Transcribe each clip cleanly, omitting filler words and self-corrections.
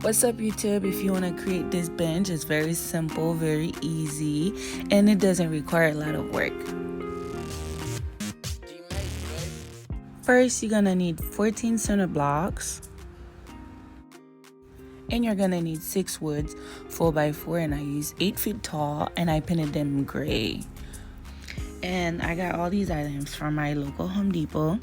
What's up, YouTube? If you want to create this bench, it's very simple, very easy, and it doesn't require a lot of work. First, you're gonna need 14 center blocks, and you're gonna need 6 woods 4x4, and I use 8 feet tall, and I painted them gray. And I got all these items from my local Home Depot,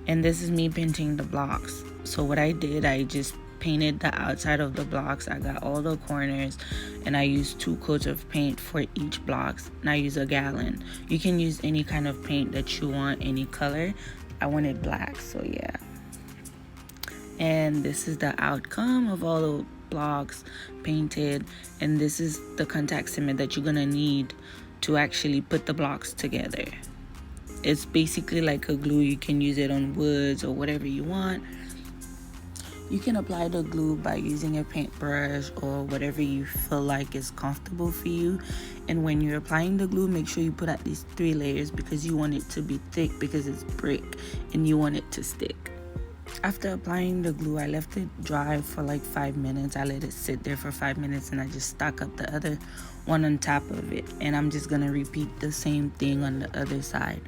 and this is me painting the blocks. So what I did, I just painted the outside of the blocks. I got all the corners, and I used 2 coats of paint for each blocks, and I use a gallon. You can use any kind of paint that you want, any color. I wanted black, so yeah. And this is the outcome of all the blocks painted, and this is the contact cement that you're gonna need to actually put the blocks together. It's basically like a glue. You can use it on woods or whatever you want. You can apply the glue by using a paintbrush or whatever you feel like is comfortable for you. And when you're applying the glue, make sure you put at least 3 layers because you want it to be thick because it's brick and you want it to stick. After applying the glue, I left it dry for like 5 minutes. I let it sit there for 5 minutes and I just stuck up the other one on top of it. And I'm just gonna repeat the same thing on the other side.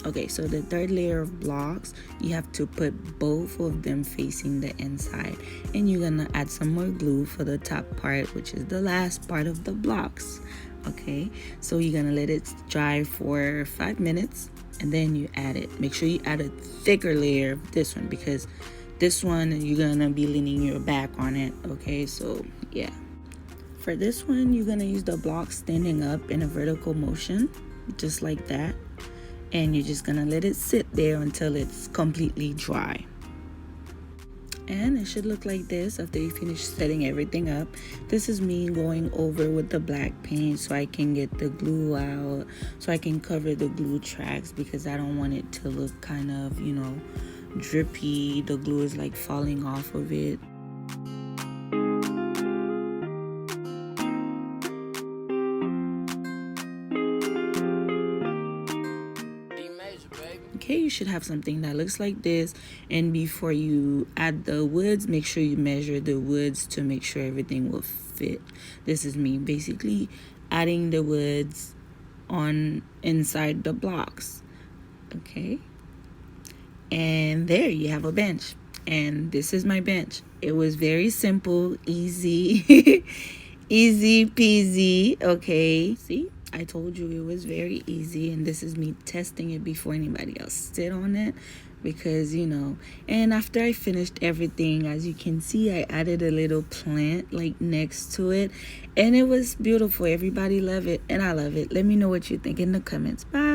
Okay, so the third layer of blocks, you have to put both of them facing the inside, and you're gonna add some more glue for the top part, which is the last part of the blocks. Okay, so you're gonna let it dry for 5 minutes, and then you add it. Make sure you add a thicker layer of this one because this one you're gonna be leaning your back on it. Okay, so yeah. For this one, you're gonna use the blocks standing up in a vertical motion, just like that. And you're just gonna let it sit there until it's completely dry. And it should look like this after you finish setting everything up. This is me going over with the black paint so I can get the glue out, so I can cover the glue tracks because I don't want it to look kind of, drippy. The glue is like falling off of it. Okay, you should have something that looks like this, and before you add the woods, make sure you measure the woods to make sure everything will fit. This is me basically adding the woods on inside the blocks. Okay, and there you have a bench, and this is my bench. It was very simple, easy easy peasy. Okay, see, I told you it was very easy, and this is me testing it before anybody else sit on it because, and after I finished everything, as you can see, I added a little plant like next to it, and it was beautiful. Everybody loved it, and I love it. Let me know what you think in the comments. Bye.